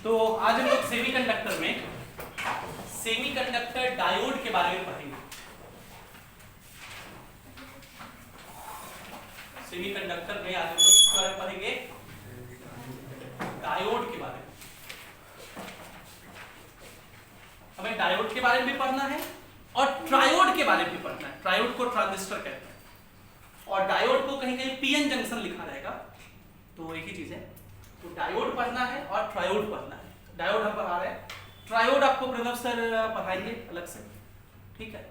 तो आज हम लोग सेमीकंडक्टर में सेमीकंडक्टर डायोड के बारे में पढ़ेंगे। सेमीकंडक्टर में आज हम लोग किस बारे में पढ़ेंगे? डायोड के बारे में। हमें डायोड के बारे में भी पढ़ना है और ट्रायोड के बारे में भी पढ़ना है। ट्रायोड को ट्रांजिस्टर कहते हैं और डायोड को कहीं कहीं पीएन जंक्शन लिखा रहेगा, तो एक ही चीज है। तो डायोड पढ़ना है और ट्रायोड पढ़ना है। डायोड हम पढ़ा रहे हैं, ट्रायोड आपको प्रणव सर पढ़ाएंगे अलग से, ठीक है।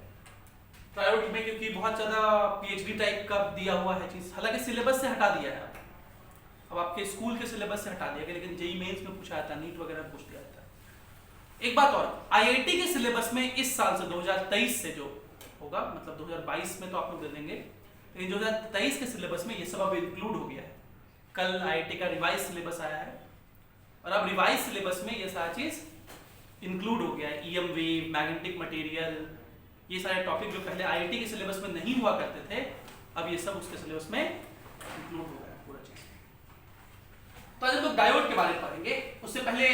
ट्रायोड में क्योंकि बहुत ज्यादा पीएचडी टाइप का दिया हुआ है चीज, हालांकि सिलेबस से हटा दिया है, अब आपके स्कूल के सिलेबस से हटा दिया गया, लेकिन जेईई मेंस में पूछा जाता है, नीट वगैरह में पूछ दिया जाता है। एक बात और, आईआईटी के सिलेबस में इस साल से 2023 से जो होगा, मतलब 2022 में तो आप लोग दे देंगे, लेकिन 2023 के सिलेबस में ये सब अब इंक्लूड हो गया है। कल आईआईटी का रिवाइज सिलेबस आया है और अब रिवाइज सिलेबस में ये सारा चीज इंक्लूड हो गया है। ईएम वेव, मैग्नेटिक मटेरियल, ये सारे टॉपिक जो पहले आईआईटी के सिलेबस में नहीं हुआ करते थे, अब ये सब उसके सिलेबस में इंक्लूड हो गया है पूरा चीज। तो आज हम लोग डायोड के बारे में पढ़ेंगे। उससे पहले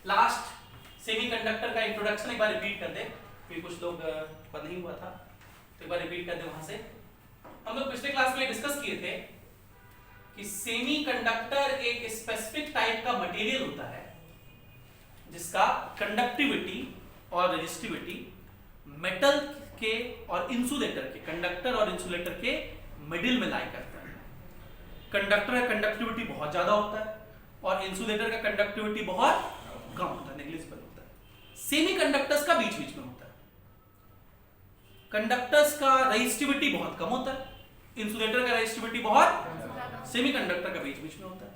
लास्ट सेमीकंडक्टर का इंट्रोडक्शन एक बार रिपीट कर दे, क्योंकि कुछ लोग पता नहीं हुआ था, तो एक बार रिपीट कर दे वहां से। हम लोग पिछले क्लास में डिस्कस किए थे कि सेमीकंडक्टर एक स्पेसिफिक टाइप का मटेरियल होता है जिसका कंडक्टिविटी और रेजिस्टिविटी मेटल के और इंसुलेटर के, कंडक्टर और इंसुलेटर के मिडिल में लाई करता है। कंडक्टर का कंडक्टिविटी बहुत ज्यादा होता है और इंसुलेटर का कंडक्टिविटी बहुत कम होता है, नेग्लिजिबल होता है। सेमीकंडक्टर्स का बीच बीच में होता है। कंडक्टर्स का रेजिस्टिविटी बहुत कम होता है, इंसुलेटर का रेजिस्टिविटी बहुत, सेमीकंडक्टर का बीच बीच में होता है।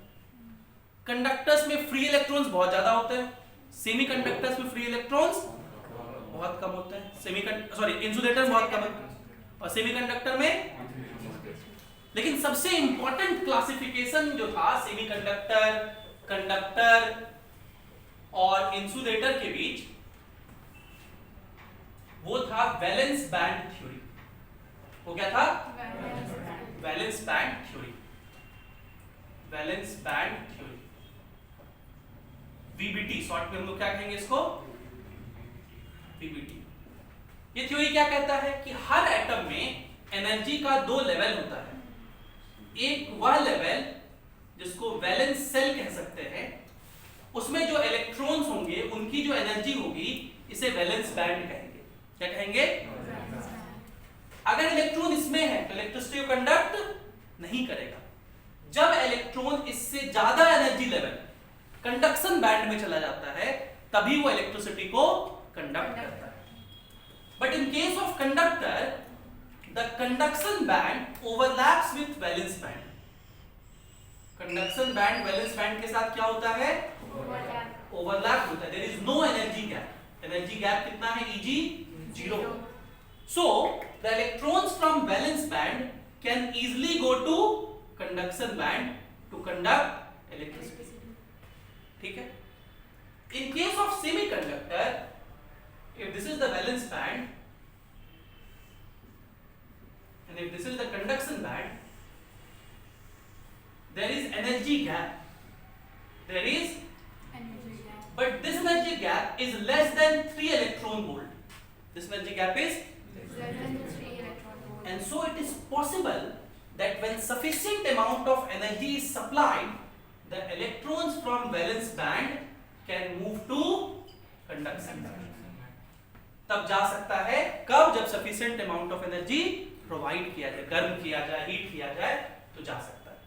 कंडक्टर्स में फ्री इलेक्ट्रॉन्स बहुत ज्यादा होते हैं, सेमीकंडक्टर्स में फ्री इलेक्ट्रॉन्स बहुत कम होते हैं। इंसुलेटर बहुत कम है और सेमीकंडक्टर में। लेकिन सबसे इंपॉर्टेंट क्लासिफिकेशन जो था सेमीकंडक्टर, कंडक्टर और इंसुलेटर के बीच, वो था वैलेंस बैंड थ्योरी। वो क्या था? Valence band theory. Valence band theory, VBT, short में हम लोग क्या कहेंगे इसको? वीबीटी। ये थ्योरी क्या कहता है कि हर एटम में एनर्जी का दो लेवल होता है। एक वह लेवल जिसको वैलेंस सेल कह सकते हैं, उसमें जो इलेक्ट्रॉन्स होंगे उनकी जो एनर्जी होगी, इसे वैलेंस बैंड कहेंगे। क्या कहेंगे? अगर इलेक्ट्रॉन इसमें है तो इलेक्ट्रिसिटी को कंडक्ट नहीं करेगा। जब इलेक्ट्रॉन इससे ज्यादा एनर्जी लेवल कंडक्शन बैंड में चला जाता है, तभी वो इलेक्ट्रिसिटी को कंडक्ट करता है। But in case of conductor, the conduction band overlaps with valence band. Conduction band valence band के साथ क्या होता है? ओवरलैप होता है। There is no energy gap. Energy gap कितना है? Eg 0। So the electrons from valence band can easily go to conduction band to conduct electricity. ठीक है? In case of semiconductor, if this is the valence band and if this is the conduction band, there is energy gap. There is energy gap. But this energy gap is less than 3 electron volt. This energy gap is less than 3 electron volt. And so it is possible that when sufficient amount of energy is supplied, the electrons from valence band can move to conduction band. तब जा सकता है कब? जब sufficient amount of energy provide किया जाए, गर्म किया जाए, हीट किया जाए, तो जा सकता है।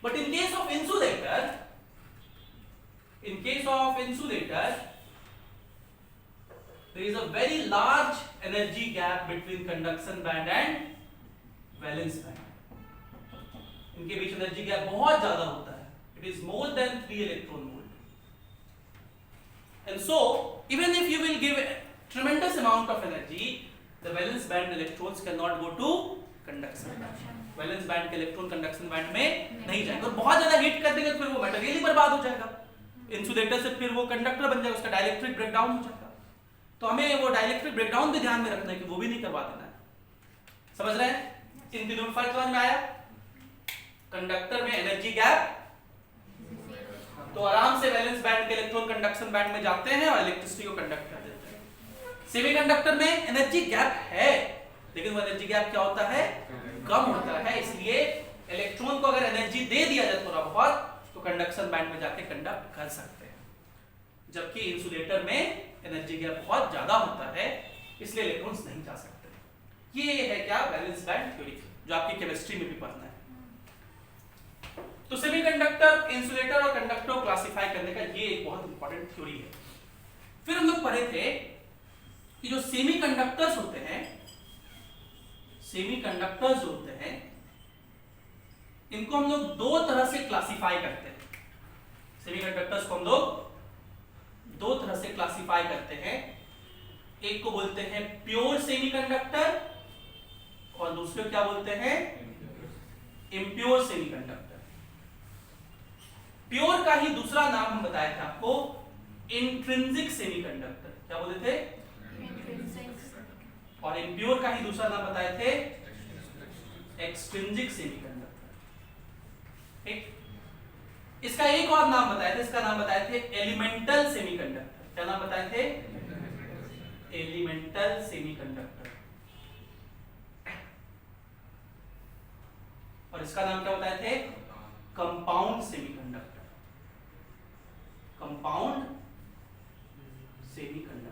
But in case of insulator, there is a very large energy gap between conduction band and valence band. इनके बीच एनर्जी गैप बहुत ज्यादा होता है. It is more than 3 electron volt. And so, even if you will give a tremendous amount of energy, the valence band electrons cannot go to conduction band. Valence band के electron conduction band में नहीं जाएंगे और बहुत ज्यादा heat कर देंगे तो फिर वो मटेरियल ही बर्बाद हो जाएगा। इंसुलेटर से फिर वो कंडक्टर बन जाएगा, उसका डाइलेक्ट्रिक ब्रेकडाउन हो जाएगा। तो हमें वो डाइलेक्ट्रिक ब्रेकडाउन भी ध्यान में रखना है कि वो भी नहीं करवा देना है। समझ रहे हैं? इन तीनों में फर्क समझ में आया? कंडक्टर में एनर्जी गैप, तो आराम से वैलेंस वैलेंस बैंड के इलेक्ट्रॉन कंडक्शन बैंड में जाते हैं और इलेक्ट्रिसिटी को कंडक्ट कर देते हैं। सेमीकंडक्टर में एनर्जी गैप है, लेकिन वो एनर्जी गैप क्या होता है, कम होता है, इसलिए इलेक्ट्रॉन को अगर एनर्जी दे दिया जाए थोड़ा बहुत तो कंडक्शन बैंड में जाके कंडक्ट कर सकते हैं, जबकि इंसुलेटर में एनर्जी गैप बहुत ज्यादा होता है, इसलिए इलेक्ट्रॉन्स नहीं जा सकते। ये है क्या, वैलेंस बैंड थ्योरी, जो आपकी केमिस्ट्री में भी पढ़ना है। तो सेमीकंडक्टर, इंसुलेटर और कंडक्टर को क्लासिफाई करने का ये एक बहुत इंपॉर्टेंट थ्योरी है। फिर हम लोग पढ़े थे कि जो सेमीकंडक्टर्स होते हैं, सेमीकंडक्टर्स होते हैं, इनको हम लोग दो तरह से क्लासिफाई करते हैं। सेमीकंडक्टर्स को हम लोग दो तरह से क्लासिफाई करते हैं, एक को बोलते हैं प्योर सेमीकंडक्टर और दूसरे को क्या बोलते हैं, इम्प्योर सेमीकंडक्टर। प्योर का ही दूसरा नाम हम बताए थे आपको, इंट्रिंसिक सेमीकंडक्टर, क्या बोले थे, और इम्प्योर का ही दूसरा नाम बताए थे एक्सट्रिंसिक सेमीकंडक्टर। ठीक, इसका एक और नाम बताए थे, इसका नाम बताए थे एलिमेंटल सेमीकंडक्टर। क्या नाम बताए थे, एलिमेंटल सेमीकंडक्टर। और इसका नाम क्या बताए थे, कंपाउंड सेमीकंडक्टर, कंपाउंड सेमीकंडक्टर।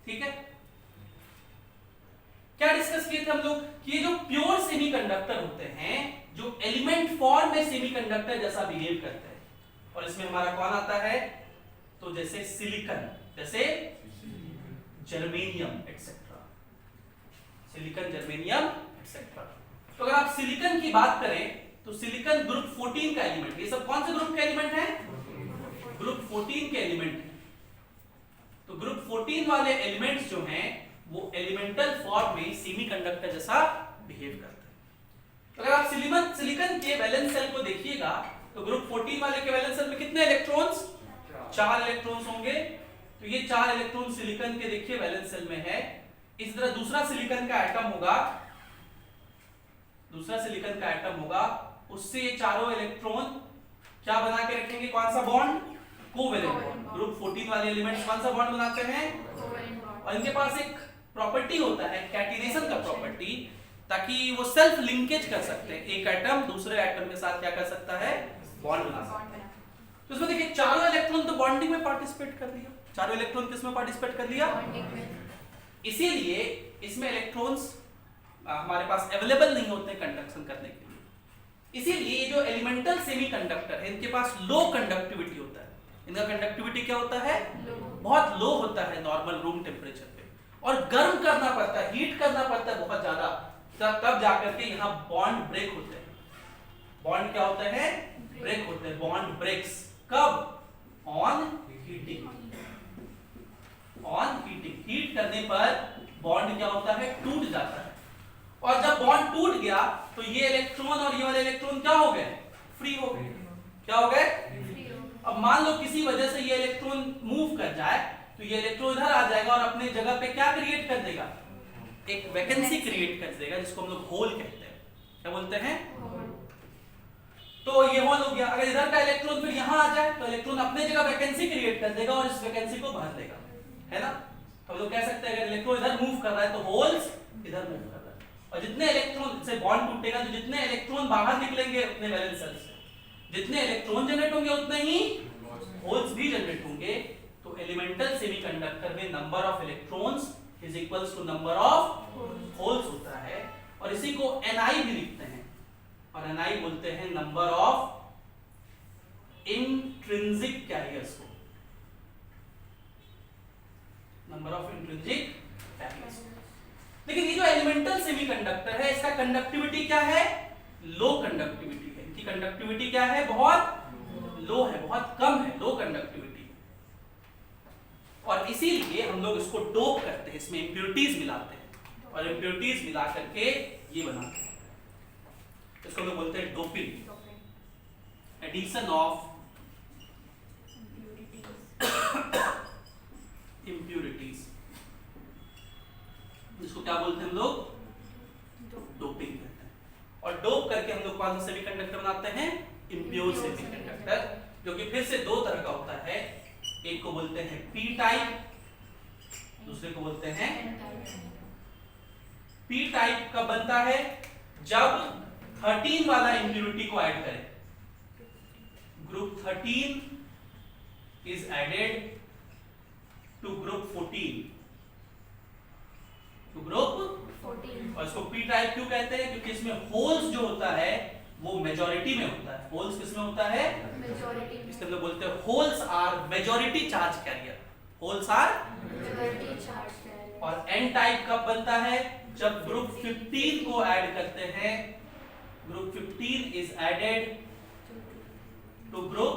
ठीक है, क्या डिस्कस किए थे हम लोग कि ये जो प्योर सेमीकंडक्टर होते हैं, जो एलिमेंट फॉर्म में सेमीकंडक्टर जैसा बिहेव करते हैं, और इसमें हमारा कौन आता है, तो जैसे सिलिकॉन, जैसे germanium etcetera, silicon, germanium etcetera. तो अगर आप सिलिकॉन की बात करें तो सिलिकॉन ग्रुप 14 का एलिमेंट, ये सब कौन से ग्रुप के एलिमेंट हैं, ग्रुप 14 के एलिमेंट हैं। तो ग्रुप 14 वाले एलिमेंट्स जो हैं वो एलिमेंटल फॉर्म में सेमीकंडक्टर जैसा बिहेव करते हैं। तो अगर आप सिलिकॉन के वैलेंस शेल को देखिएगा तो ग्रुप 14 वाले के वैलेंस शेल में कितने इलेक्ट्रॉन्स, 4 इलेक्ट्रॉन्स होंगे। तो ये 4 इलेक्ट्रॉन सिलिकॉन के देखिए वैलेंस शेल में है। इस तरह दूसरा सिलिकॉन का एटम होगा, दूसरा सिलिकॉन का एटम होगा, उससे ये चारों इलेक्ट्रॉन क्या बना के रखेंगे, कौन सा बॉन्ड, कोवेलेंट बॉन्ड। ग्रुप 14 वाले एलिमेंट्स कौन सा बॉन्ड बनाते हैं, और इनके पास एक प्रॉपर्टी होता है कैटिनेशन का प्रॉपर्टी, ताकि वो सेल्फ लिंकेज कर सकते हैं, एक एटम दूसरे एटम के साथ क्या कर सकता है, बॉन्ड बना सकता है। तो इसमें देखिए चारों इलेक्ट्रॉन तो बॉन्डिंग में पार्टिसिपेट कर लिया, चारों इलेक्ट्रॉन किसमें पार्टिसिपेट कर लिया, इसीलिए इसमें इलेक्ट्रॉन्स हमारे पास अवेलेबल नहीं होते कंडक्शन करने के लिए। इसीलिए ये जो एलिमेंटल सेमीकंडक्टर है इनके पास लो कंडक्टिविटी होता है। इनका कंडक्टिविटी क्या होता है, बहुत लो होता है नॉर्मल रूम टेम्परेचर पे, और गर्म करना पड़ता है, हीट करना पड़ता है बहुत ज्यादा, तब जाकर के यहाँ बॉन्ड ब्रेक होते हैं। बॉन्ड क्या होते हैं, ब्रेक होते हैं, बॉन्ड ब्रेक्स कब, on heating, on heating, heat करने पर बॉन्ड क्या होता है, टूट जाता है। और जब बॉन्ड टूट गया तो ये इलेक्ट्रॉन और ये वाले इलेक्ट्रॉन क्या हो गए, फ्री हो गए। क्या हो गए, अब मान लो किसी वजह से ये इलेक्ट्रॉन मूव कर जाए तो ये इलेक्ट्रॉन इधर आ जाएगा और अपने जगह पे क्या क्रिएट कर देगा, एक वैकेंसी क्रिएट कर देगा, जिसको हम लोग होल कहते हैं। क्या बोलते हैं, तो ये होल हो गया। अगर इधर का इलेक्ट्रॉन फिर यहाँ आ जाए तो इलेक्ट्रॉन अपने जगह वैकेंसी क्रिएट कर देगा और इस वैकेंसी को भर देगा, है ना। तो हम लोग कह सकते हैं अगर इलेक्ट्रॉन इधर मूव कर रहा है तो होल्स इधर मूव कर रहा है, और जितने इलेक्ट्रॉन से बॉन्ड टूटेगा तो जितने इलेक्ट्रॉन बाहर निकलेंगे उतने वैलेंस शेल से, जितने इलेक्ट्रॉन जनरेट होंगे उतने ही होल्स भी जनरेट होंगे। तो एलिमेंटल सेमीकंडक्टर में number of electrons is equals to number of holes होता है, और इसी को Ni भी लिखते हैं, और Ni बोलते हैं नंबर ऑफ इंट्रिंसिक कैरियर्स को, नंबर ऑफ इंट्रिंसिक कैरियर्स। लेकिन ये जो एलिमेंटल सेमीकंडक्टर है इसका कंडक्टिविटी क्या है, लो कंडक्टिविटी है, इनकी कंडक्टिविटी क्या है, बहुत लो है, बहुत कम है, लो कंडक्टिविटी। और इसीलिए हम लोग इसको डोप करते हैं, इसमें इंप्योरिटीज मिलाते हैं, और इंप्योरिटीज मिला करके ये बनाते हैं, इसको लोग बोलते हैं डोपिंग, एडिशन ऑफ इंप्योरिटीज, इसको क्या बोलते हैं हम लोग, डोपिंग कहते हैं। और डोप करके हम लोग कौन सा सेमीकंडक्टर बनाते हैं, इम्प्योर सेमीकंडक्टर, जो कि फिर से दो तरह का होता है, एक को बोलते हैं पी टाइप, दूसरे को बोलते हैं पी टाइप। कब बनता है? जब 13 वाला इम्प्योरिटी को ऐड करें। Group 13 is added to group 14, to group 14। और इसको पी टाइप क्यों कहते हैं? क्योंकि इसमें होल्स जो होता है वो मेजॉरिटी में होता है। होल्स किसमें होता है? मेजॉरिटी। इसलिए हम लोग बोलते हैं holes are majority charge carrier, holes are majority charge carrier. और एन टाइप कब बनता है? जब ग्रुप 15 को ऐड करते हैं। Group 15 is added to group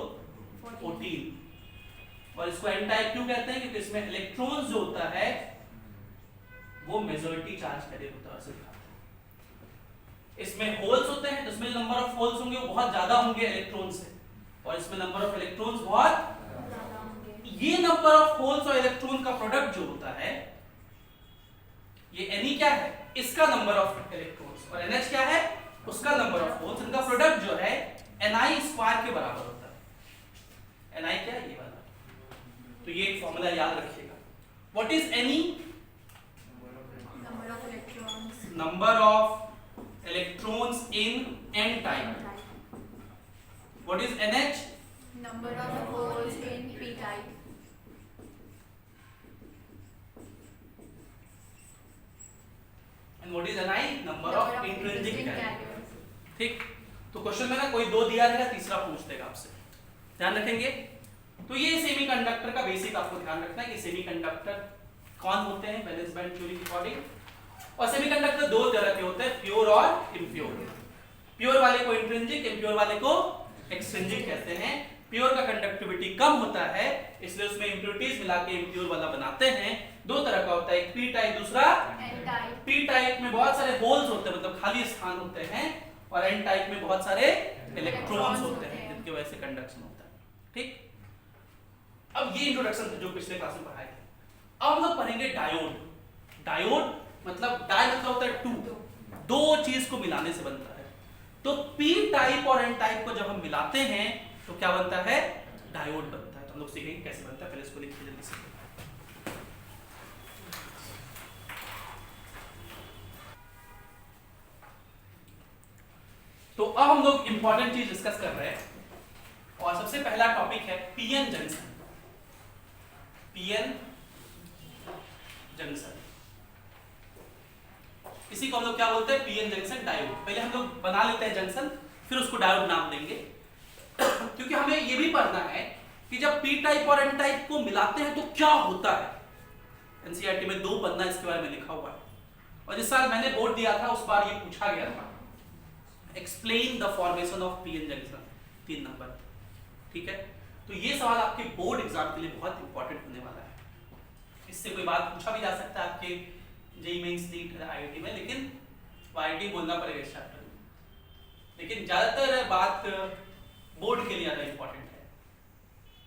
14। और इसको एन टाइप क्यों कहते हैं? क्योंकि इसमें इलेक्ट्रॉन्स जो होता है वो मेजॉरिटी चार्ज कैरियर होता है। इसमें होल्स होते हैं तो इसमें नंबर ऑफ होल्स होंगे वो बहुत ज्यादा होंगे इलेक्ट्रॉन से, और इसमें नंबर ऑफ इलेक्ट्रॉन्स बहुत ज्यादा होंगे। ये नंबर ऑफ होल्स और इलेक्ट्रॉन का प्रोडक्ट जो होता है, ये Ni क्या है? इसका नंबर ऑफ इलेक्ट्रॉन्स, और NH क्या है? उसका नंबर ऑफ होल्स। इनका प्रोडक्ट जो है Ni स्क्वायर के बराबर होता है। Ni क्या है? ये वाला। तो ये एक फॉर्मूला याद रखिएगा। What is Ni? Number of electrons. Number of electrons in n type. What is NH? Number of holes in p type. And what is Ni? Number of intrinsic carriers. ठीक, तो क्वेश्चन में ना कोई दो दिया रहेगा, तीसरा पूछ देगा आपसे, ध्यान रखेंगे। तो ये सेमीकंडक्टर का बेसिक आपको ध्यान रखना है कि सेमीकंडक्टर कौन होते हैं वैलेंस बैंड थ्योरी के अकॉर्डिंग। और सेमीकंडक्टर दो तरह के होते हैं, प्योर और इम्प्योर। प्योर वाले को इंट्रिंसिक, इम्प्योर वाले को एक्सट्रिंसिक कहते हैं। प्योर का कंडक्टिविटी कम होता है, इसलिए उसमें इम्प्योरिटीज मिला के इम्प्योर वाला बनाते हैं। दो तरह का होता है, एक पी टाइप, दूसरा एन टाइप। पी टाइप में बहुत सारे होल्स होते हैं, मतलब खाली स्थान होते हैं, और एन टाइप में बहुत सारे इलेक्ट्रॉन्स होते हैं जिनकी वजह से कंडक्शन होता है। ठीक, अब ये इंट्रोडक्शन था जो पिछले क्लास में पढ़ाए थे। अब हम लोग पढ़ेंगे डायोड। डायोड मतलब डाई मतलब होता है टू, दो चीज को मिलाने से बनता है। तो पी टाइप और एन टाइप को जब हम मिलाते हैं तो क्या बनता है? डायोड बनता है। तो हम लोग सीखेंगे कैसे बनता है, पहले इसको लिखते जल्दी से। तो अब हम लोग इंपॉर्टेंट चीज डिस्कस कर रहे हैं, और सबसे पहला टॉपिक है पीएन जंक्शन। पीएन जंक्शन, इसी को हम लोग क्या बोलते हैं? PN junction diode. पहले हम लोग बना लेते हैं जंक्शन, फिर उसको डायोड नाम देंगे। क्योंकि हमें ये भी पढ़ना है कि जब पी टाइप और एन टाइप को मिलाते हैं तो क्या होता है। एनसीईआरटी में 2 पन्ना इसके बारे में लिखा हुआ है, और जिस साल मैंने बोर्ड दिया था उस बार ये पूछा गया था, explain the formation of PN junction, 3 number. ठीक है, तो ये सवाल आपके बोर्ड एग्जाम के लिए बहुत इंपॉर्टेंट होने वाला है। इससे कोई बात पूछा भी जा सकता है आपके जेईई मेंस नीट आईआईटी में, लेकिन आईआईटी बोलना पड़ेगा इस चैप्टर में। लेकिन ज्यादातर बात बोर्ड के लिए ज्यादा इंपॉर्टेंट है,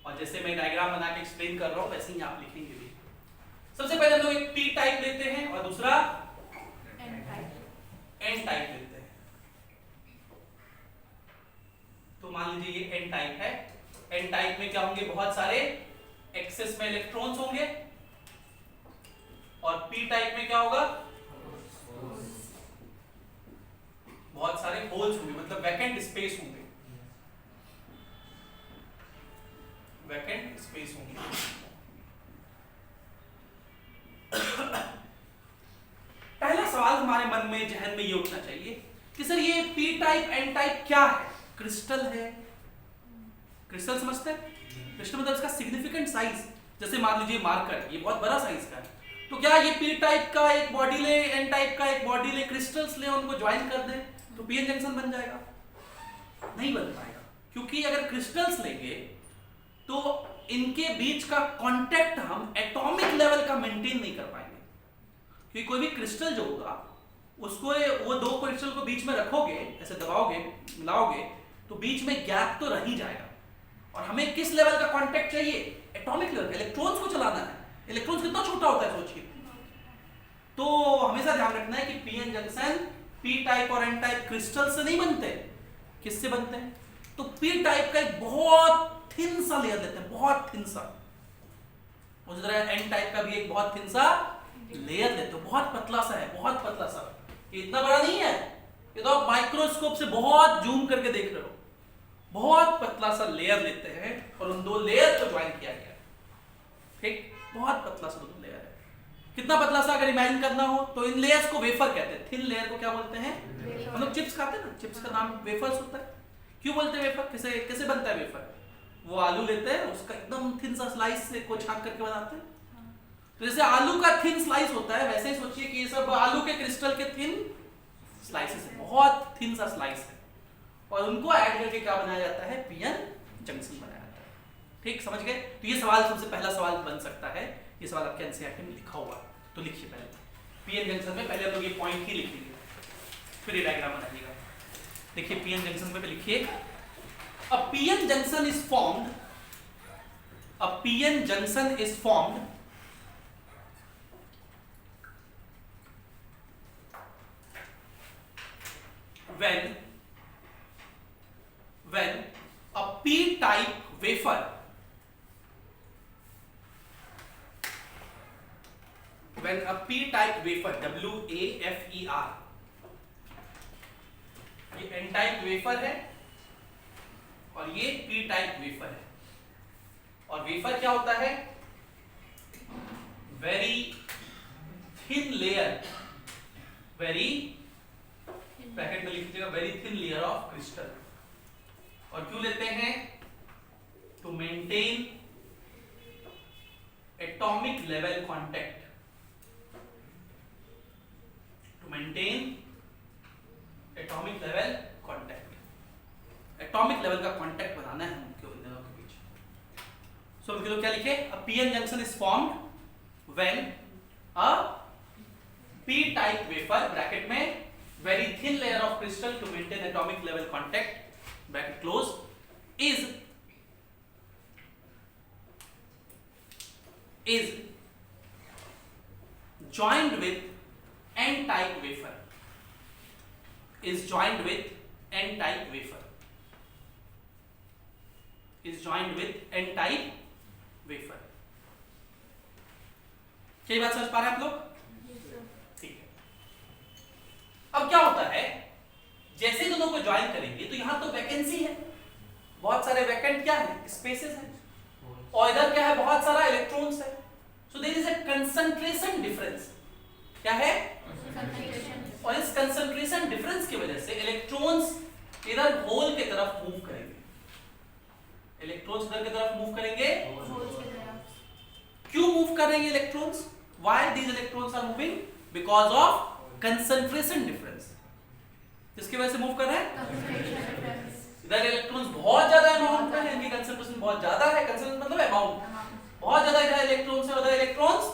और जैसे मैं डायग्राम बना के एक्सप्लेन कर रहा हूँ वैसे ही आप लिखेंगे भी। सबसे पहले हम लोग एक पी टाइप लेते हैं और दूसरा एन टाइप लेते हैं। तो मान लीजिए ये एन टाइप है। एन टाइप में क्या होंगे? बहुत सारे एक्सेस में इलेक्ट्रॉन्स होंगे, और पी टाइप में क्या होगा? बहुत सारे होल्स होंगे, मतलब वैकेंट स्पेस होंगे, वैकेंट स्पेस होंगे। पहला सवाल हमारे मन में, जहन में ये उठना चाहिए कि सर ये पी टाइप एन टाइप क्या है? क्रिस्टल है। क्रिस्टल समझते हैं? क्रिस्टल मतलब इसका सिग्निफिकेंट साइज, जैसे मान लीजिए मार्कर, ये बहुत बड़ा साइज का है, तो क्या ये पी टाइप का एक बॉडी ले, एन टाइप का एक बॉडी ले, क्रिस्टल्स ले, उनको ज्वाइन कर दें तो पीएन जंक्शन बन जाएगा? नहीं बन पाएगा, क्योंकि अगर क्रिस्टल्स लेंगे तो इनके बीच का कांटेक्ट हम एटॉमिक लेवल का मेंटेन नहीं कर पाएंगे। क्योंकि कोई भी क्रिस्टल जो होगा उसको, वो दो क्रिस्टल को बीच में रखोगे, ऐसे दबाओगे, मिलाओगे, तो बीच में गैप तो रह ही जाएगा। और हमें किस लेवल का कांटेक्ट चाहिए? Atomic level. इलेक्ट्रॉन्स को चलाना है। इलेक्ट्रॉन्स कितना छोटा होता है सोचिए। तो हमेशा ध्यान रखना है कि पीएन जंक्शन पी टाइप और एन टाइप क्रिस्टल से नहीं बनते। किससे बनते हैं? तो पी टाइप का एक बहुत थिन सा लेयर लेते हैं, बहुत थिन सा। उसी तरह एन टाइप का भी एक बहुत थिन सा लेयर लेते हो, बहुत पतला सा है, बहुत पतला सा। ये इतना बड़ा नहीं है, ये तो आप माइक्रोस्कोप से बहुत जूम करके देख रहे हो। बहुत पतला सा लेयर लेते हैं और उन दो लेयर को ज्वाइन किया गया, ठीक, बहुत पतला सा दो लेयर है। कितना पतला सा अगर इमेजिन करना हो तो इन लेयर्स को वेफर कहते हैं। थिन लेयर को क्या बोलते हैं? हम लोग चिप्स खाते हैं ना, चिप्स का नाम वेफर्स होता है। क्यों बोलते हैं वेफर? कैसे कैसे बनता है वेफर? वो आलू लेते हैं, उसका एकदम थिन सा स्लाइस से को छांक करके बनाते हैं। तो जैसे आलू का थिन स्लाइस होता है, वैसे ही सोचिए कि ये सब आलू के क्रिस्टल के थिन स्लाइसेस है, बहुत थिन सा स्लाइस है, और उनको ऐड करके क्या बनाया जाता है? पीएन जंक्शन बनाया जाता है। ठीक, समझ गए? तो ये सवाल सबसे पहला सवाल बन सकता है, ये सवाल आपके एनसीईआरटी में लिखा हुआ है, तो लिखिए पहले पीएन जंक्शन में। पहले हम लोग ये पॉइंट ही लिख लेंगे, फिर ये डायग्राम बनाइएगा। देखिए पीएन जंक्शन पे लिखिए, अ PN junction is formed, a PN junction is formed when a p-type wafer WAFER, ये n टाइप वेफर है और ये p टाइप वेफर है। और वेफर क्या होता है? Very thin layer, very, bracket में लिख लीजिएगा, very thin layer of crystal. और क्यों लेते हैं? To maintain atomic level contact, to maintain atomic level contact. Atomic level का कांटेक्ट बनाना है उनके दोनों के बीच। सो उनके लोग क्या लिखे? अ PN junction is formed when a P type wafer, bracket में very thin layer of crystal to maintain atomic level contact, bracket close, is joined with n type wafer, is joined with n type wafer, is joined with n type wafer। क्या ये बात समझ पा रहे हैं आप लोग? अब क्या होता है, जैसे दोनों को ज्वाइन करेंगे तो यहां तो वैकेंसी है, बहुत सारे वैकेंट क्या है? स्पेसेस हैं, और इधर क्या है? बहुत सारा इलेक्ट्रॉन्स है। So there is a concentration difference. क्या है? और इस कंसंट्रेशन डिफरेंस की वजह से इलेक्ट्रॉन्स इधर होल की तरफ मूव करेंगे। इलेक्ट्रॉन्स इधर की तरफ मूव करेंगे। क्यों मूव कर रहे हैं electrons? Why these electrons are moving? Because of concentration difference. किसकी वजह से मूव कर रहे हैं? इधर इलेक्ट्रॉन्स बहुत ज्यादा अमाउंट में है, इनकी कंसंट्रेशन बहुत ज्यादा है। कंसंट्रेशन मतलब अमाउंट, बहुत ज्यादा इधर इलेक्ट्रॉन्स है, उधर इलेक्ट्रॉन्स।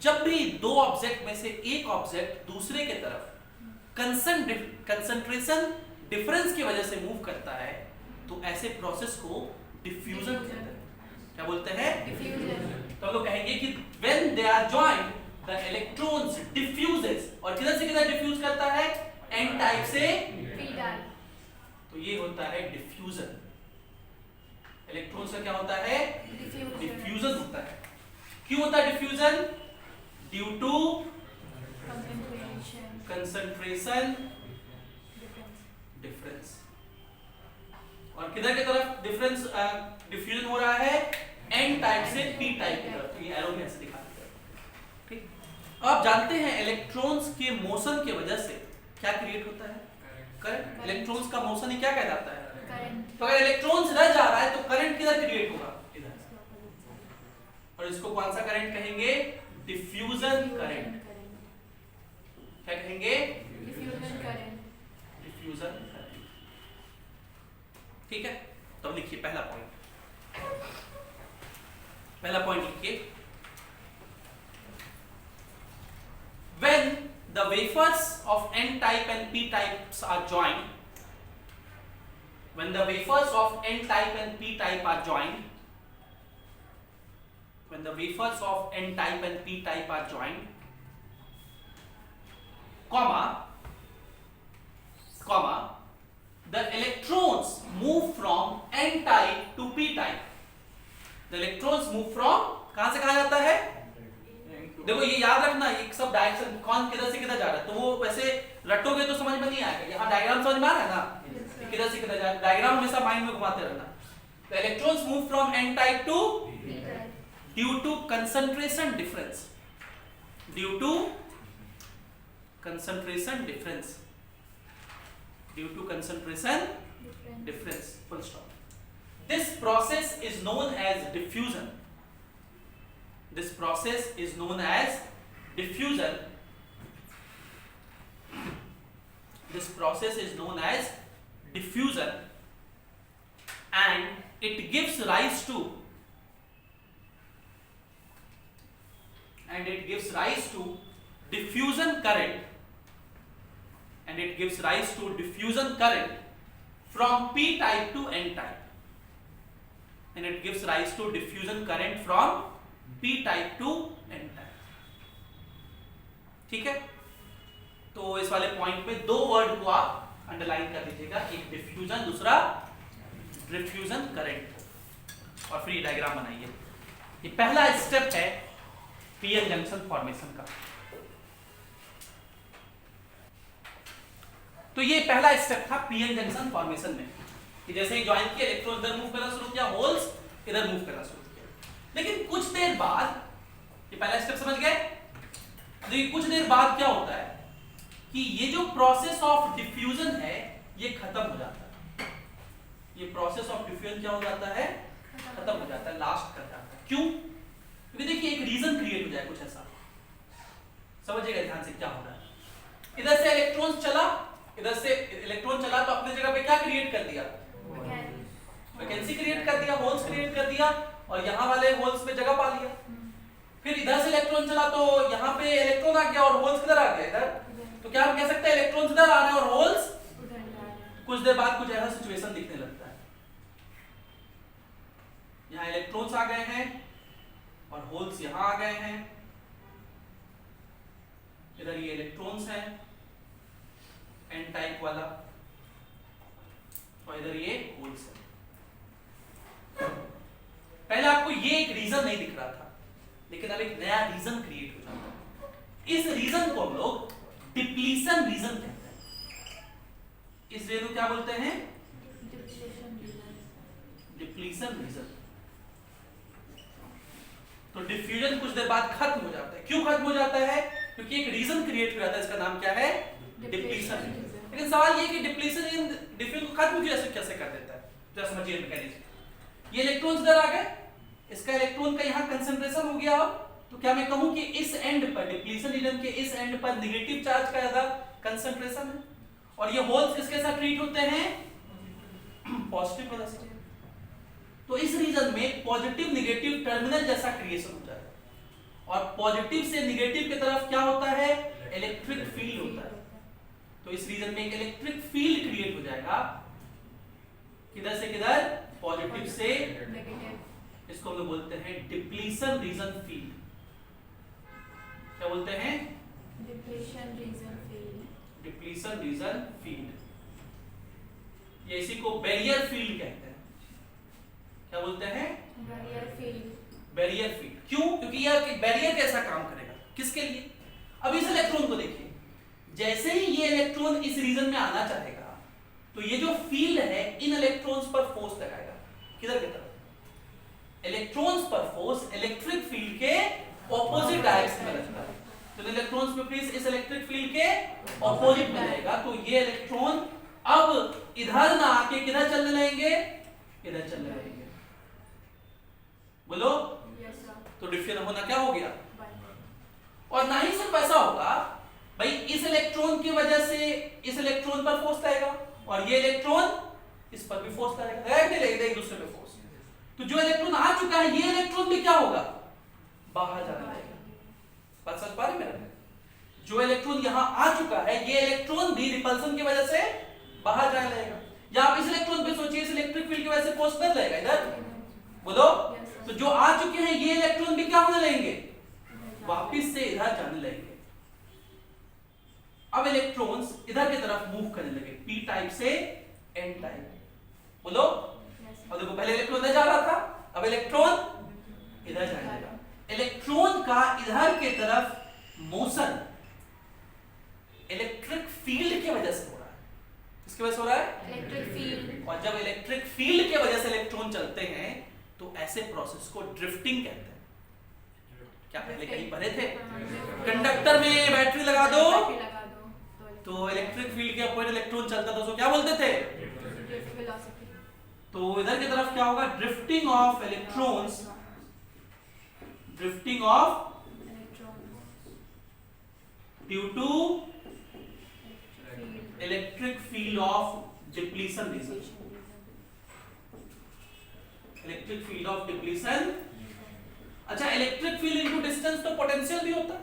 जब भी दो ऑब्जेक्ट में से एक ऑब्जेक्ट दूसरे की तरफ कंसंट्रेशन डिफरेंस की वजह से मूव करता है, तो ऐसे प्रोसेस को डिफ्यूजन कहते हैं। क्या बोलते हैं? डिफ्यूजन। तो हम लोग कहेंगे कि when they are joined the electrons diffuses, और किधर से किधर डिफ्यूज करता है? n टाइप से p टाइप। तो ये होता है डिफ्यूजन। इलेक्ट्रॉन्स का क्या होता है? डिफ्यूजन होता है। क्यों होता है diffusion? Due to concentration difference. और किधर की तरफ डिफरेंस डिफ्यूजन हो रहा है? n टाइप से p टाइप की तरफ। तो ये एरो में ऐसे दिखा। आप जानते हैं इलेक्ट्रॉन्स के मोशन की वजह से क्या क्रिएट होता है? करंट। इलेक्ट्रॉन्स का मोशन ही क्या कहलाता है? करंट। तो अगर इलेक्ट्रॉन्स इधर जा रहा है तो करंट किधर क्रिएट होगा? इधर। और इसको कौन सा करंट कहेंगे? Diffusion current. क्या कहेंगे? Diffusion current. Diffusion current. ठीक है, तो लिखिए पहला पॉइंट। पहला पॉइंट लिखिए, when the wafers of n type and p types are joined, when the wafers of n type and p type are joined, when the wafers of n type and p type are joined, comma, the electrons move from n type to p type. The electrons move from, कहां से कहा जाता है, देखो ये याद रखना, ये सब डायरेक्शन कौन किधर से किधर जा रहा है, तो वो वैसे रटोगे तो समझ में नहीं आएगा, यहाँ डायग्राम समझ में आ रहा है ना, कि किधर से किधर जा रहा है, डायग्राम हमेशा माइंड में घुमाते रहना. The electrons move from n type to P type. due to concentration difference. Due to concentration difference. Due to concentration Different. difference. Full stop. This process is known as diffusion. This process is known as diffusion. This process is known as diffusion, and it gives rise to diffusion current, and it gives rise to diffusion current from p type to n type, and it gives rise to diffusion current from p type to n type. ठीक है, तो इस वाले point में दो word को आप underline कर लीजिएगा, एक डिफ्यूजन, दूसरा डिफ्यूजन करंट, और फ्री डायग्राम बनाइए. ये पहला स्टेप है पीएन जंक्शन फॉर्मेशन का. तो ये पहला स्टेप था पीएन जंक्शन फॉर्मेशन में, कि जैसे ही ज्वाइन किया, इलेक्ट्रॉन इधर मूव करना शुरू किया, होल्स इधर मूव करना शुरू किया. लेकिन कुछ देर बाद, ये पहला स्टेप समझ गए, देखिए कुछ देर बाद क्या होता है कि ये जो प्रोसेस ऑफ डिफ्यूजन है ये खत्म हो जाता है. ये प्रोसेस ऑफ डिफ्यूजन क्या हो जाता है, खत्म हो जाता है, लास्ट कर जाता है. क्यों? क्योंकि देखिए एक रीजन क्रिएट हो जाए कुछ ऐसा, समझिएगा ध्यान से क्या हो रहा है. इधर से इलेक्ट्रॉन चला, इधर से इलेक्ट्रॉन चला तो अपने जगह पे क्या क्रिएट कर दिया, वैकेंसी क्रिएट कर दिया, होल्स क्रिएट कर दिया, और यहाँ वाले होल्स पे जगह पा लिया. फिर इधर से इलेक्ट्रॉन चला तो यहाँ पे इलेक्ट्रॉन आ गया और होल्स किधर आ गया, इधर. तो क्या हम कह सकते हैं इलेक्ट्रॉन्स इधर आ रहे हैं और होल्स, कुछ देर बाद कुछ ऐसा सिचुएशन दिखने लगता है, यहाँ इलेक्ट्रॉन्स आ गए हैं और होल्स यहाँ आ गए हैं, इधर ये इलेक्ट्रॉन्स हैं एन टाइप वाला, और इधर ये होल्स है. पहले आपको ये एक रीजन नहीं दिख रहा था, लेकिन अब एक नया रीजन क्रिएट हो जाता है. इस रीजन को हम लोग डिप्लीशन रीजन कहते हैं. इस रीजन को क्या बोलते हैं, डिप्लीशन रीजन. तो डिफ्यूजन कुछ देर बाद खत्म हो जाता है. क्यों खत्म हो जाता है, क्योंकि एक रीजन क्रिएट हो जाता है, इसका नाम क्या है, डिप्लीशन. लेकिन सवाल ये कि डिप्लीशन डिफ्यूजन को खत्म कैसे कर देता है, जरा समझिए मैकेनिज्म. ये इलेक्ट्रॉन्स इधर आ गए, इसका इलेक्ट्रॉन का यहाँ कंसंट्रेशन हो गया, तो क्या मैं कहूं कि इस एंड पर, डिप्लीशन रीजन के इस एंड पर नेगेटिव चार्ज का ज्यादा कंसंट्रेशन है, और ये होल्स किसके साथ ट्रीट होते हैं, पॉजिटिव वजह से. तो इस रीजन में पॉजिटिव नेगेटिव टर्मिनल जैसा क्रिएशन हो जाएगा, और पॉजिटिव से नेगेटिव की तरफ क्या होता है, इलेक्ट्रिक फील्ड होता है. तो इस रीजन में एक इलेक्ट्रिक फील्ड क्रिएट हो जाएगा, किधर से किधर, पॉजिटिव से नेगेटिव. इसको हम लोग बोलते हैं डिप्लीशन रीजन फील्ड. क्या बोलते हैं, depletion region field. Depletion region field. ये इसी को बैरियर फील्ड कहते हैं. क्या बोलते हैं, बैरियर फील्ड. Barrier field. क्यों, क्योंकि यह एक बैरियर कैसा काम करेगा, किसके लिए. अब इस इलेक्ट्रॉन को देखिए, जैसे ही ये इलेक्ट्रॉन इस रीजन में आना चाहेगा, तो ये जो फील्ड है इन इलेक्ट्रॉन्स पर फोर्स लगाएगा, किधर की तरफ, इलेक्ट्रॉन्स पर फोर्स इलेक्ट्रिक फील्ड के ऑपोजिट डायरेक्शन में लगता है. तो इलेक्ट्रॉन्स में प्लीज इस इलेक्ट्रिक फील्ड के ऑपोजिट में जाएगा, तो ये इलेक्ट्रॉन अब इधर ना आके किधर चलने लगेंगे, इधर चलने लगेंगे. बोलो. Yes sir. तो डिफ्यूजन होना क्या हो गया, 1. और ना ही सिर्फ ऐसा होगा भाई, इस इलेक्ट्रॉन की वजह से इस इलेक्ट्रॉन पर फोर्स लगेगा, और ये इलेक्ट्रॉन इस पर भी फोर्स लगेगा, एक दूसरे पे फोर्स. तो जो इलेक्ट्रॉन आ चुका है, ये इलेक्ट्रॉन भी क्या होगा, बाहर जाने लगेगा. बात समझ पा रहे मेरा. जो इलेक्ट्रॉन यहाँ आ चुका है, ये इलेक्ट्रॉन भी रिपल्सन की वजह से बाहर जाने लगेगा. या आप इस इलेक्ट्रॉन पे सोचिए, इस इलेक्ट्रिक फील्ड की वजह से फोर्स कर लगेगा इधर. बोलो. तो जो आ चुके हैं ये इलेक्ट्रॉन भी क्या होने लगेंगे, वापिस से इधर जाने लगेंगे. अब इलेक्ट्रॉन्स इधर की तरफ मूव करने लगे, पी टाइप से एन टाइप. बोलो. और देखो पहले इलेक्ट्रॉन इधर जा रहा की तरफ मोशन इलेक्ट्रिक फील्ड की वजह से हो रहा है। किसकी वजह से हो रहा है? Electric field. और जब इलेक्ट्रिक फील्ड की वजह से इलेक्ट्रॉन चलते हैं तो ऐसे प्रोसेस को ड्रिफ्टिंग कहते हैं। क्या पहले कहीं पढ़े थे? कंडक्टर में बैटरी लगा दो तो इलेक्ट्रिक फील्ड के अपोजिट इलेक्ट्रॉन चलता था, उसको क्या बोलते थे? Drift velocity. तो इधर की तरफ क्या होगा? Drifting of electrons, drifting of due to electric field of depletion region, electric field of depletion. अच्छा, इलेक्ट्रिक फील्ड इनटू डिस्टेंस तो पोटेंशियल भी होता है,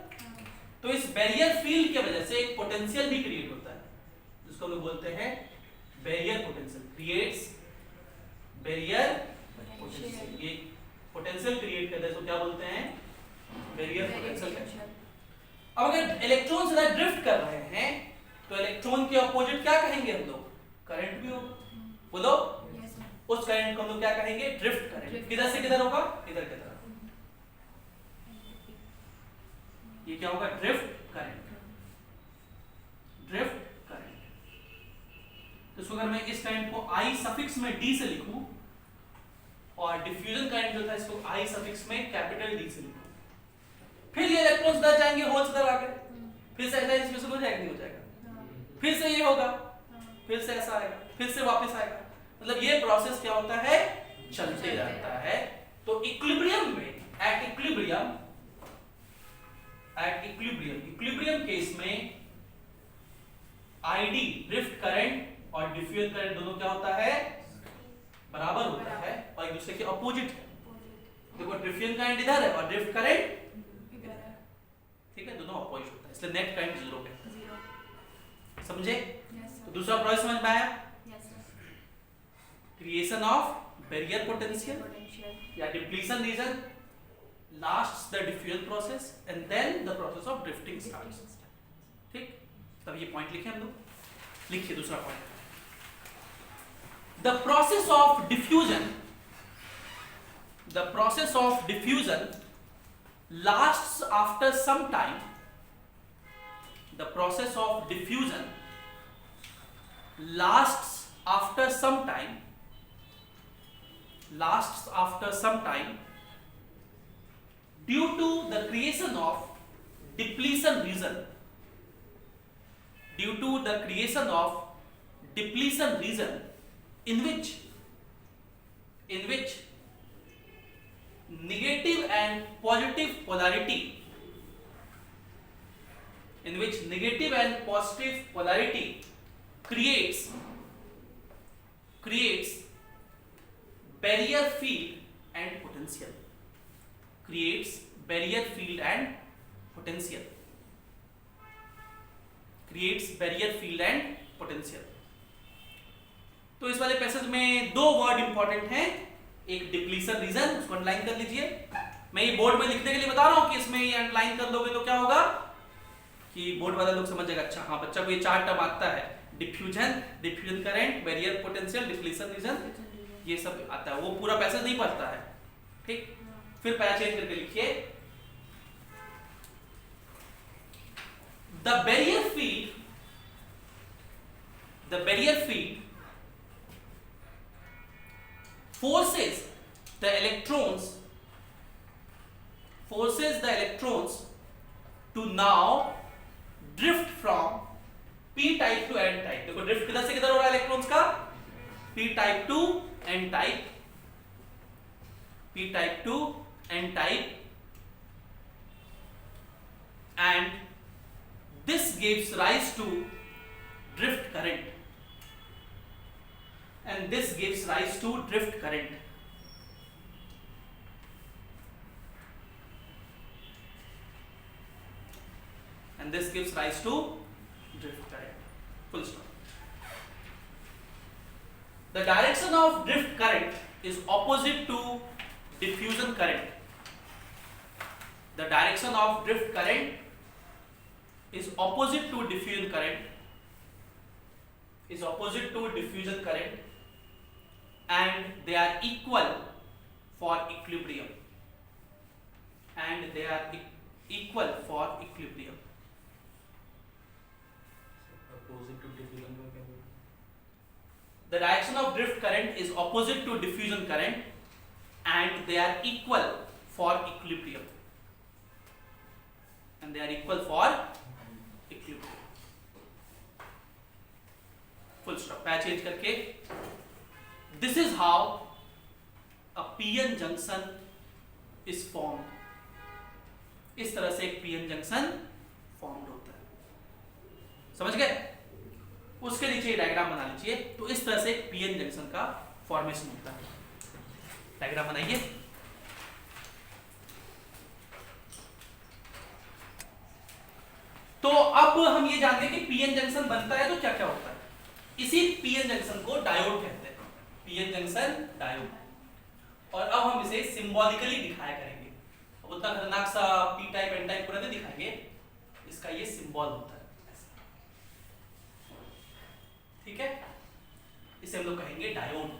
तो इस बैरियर फील्ड की वजह से एक पोटेंशियल भी क्रिएट होता है जिसको हम लोग बोलते हैं barrier potential, creates barrier potential. ये पोटेंशियल क्रिएट करता है, इसको क्या बोलते हैं? Barrier potential. अब अगर इलेक्ट्रॉन से ड्रिफ्ट कर रहे हैं तो इलेक्ट्रॉन के अपोजिट क्या कहेंगे हम लोग? करंट भी होगा। बोलो, उस करंट को हम लोग क्या कहेंगे? Drift current. किधर से किधर होगा? इधर की तरफ। ये क्या होगा? Drift current, drift current. तो अगर मैं इस करंट को I सफिक्स में D से लिखूं और डिफ्यूजन करंट जो था इसको I सफिक्स में कैपिटल D से लिखूं, फिर ये इलेक्ट्रॉन्स इधर जाएंगे, होल्स इधर आ गए, फिर से ऐसा इसमें से हो जाएगा, नहीं हो जाएगा, फिर से ये होगा, फिर से ऐसा आएगा, फिर से वापस आएगा। मतलब ये प्रोसेस क्या होता है? चलते रहता है। तो इक्विलिब्रियम में, एट इक्विलिब्रियम केस में आईडी ड्रिफ्ट करंट और डिफ्यूजन करंट दोनों क्या होता है? बराबर होता है और एक दूसरे के अपोजिट है। देखो, डिफ्यूजन करंट इधर है और ड्रिफ्ट करंट, ठीक है, दोनों अपोजिट होता है, इसलिए नेट करंट 0 है। समझे? तो दूसरा प्रोसेस समझ में आया? क्रिएशन ऑफ बैरियर पोटेंशियल या depletion region lasts the diffusion process and then the process of drifting starts. ठीक? तब ये पॉइंट लिखे हम लोग। लिखिए दूसरा point. The process of diffusion lasts after some time. The process of diffusion lasts after some time. Due to the creation of depletion region, in which negative and positive polarity creates barrier field and potential. तो इस वाले passage में दो word important हैं, एक depletion region, उसको underline कर लीजिए। मैं ये बोर्ड में लिखने के लिए बता रहा हूं कि इसमें ये अंडरलाइन कर लोगे तो क्या होगा कि बोर्ड वाला लोग समझ जाएगा, अच्छा हाँ बच्चा को ये 4 टर्म आता है, diffusion current, barrier potential, depletion region, ये सब आता है। वो पूरा पैसेज नहीं पढ़ता है, ठीक। फिर पैरा चेंज करके लिखिए, the barrier field forces the electrons to now drift from p type to n type। देखो ड्रिफ्ट किधर से किधर हो रहा है इलेक्ट्रॉन्स का? p type to n type, and this gives rise to drift current, full stop। The direction of drift current is opposite to diffusion current। The direction of drift current is opposite to diffusion current, and they are equal for equilibrium, equal for equilibrium. Opposite to diffusion को क्या बोलते The direction of drift current is opposite to diffusion current and they are equal for equilibrium. And they are equal for equilibrium. Full stop. Patch change करके this is how a PN junction is formed. इस तरह से एक PN junction formed होता है. समझ गए? उसके नीचे डायग्राम बना लीजिए. तो इस तरह से पीएन जंक्शन का फॉर्मेशन होता है. डायग्राम बनाइए. तो अब हम ये जानते हैं कि पीएन जंक्शन बनता है तो क्या क्या होता है. इसी पीएन जंक्शन को डायोड कहते हैं. PN junction diode. और अब हम इसे सिंबॉलिकली दिखाया करेंगे. उतना खतरनाक सा पी टाइप एन टाइप पूरा नहीं दिखाएंगे. इसका ये सिंबल होता है. ठीक है. इसे हम लोग कहेंगे डायोड.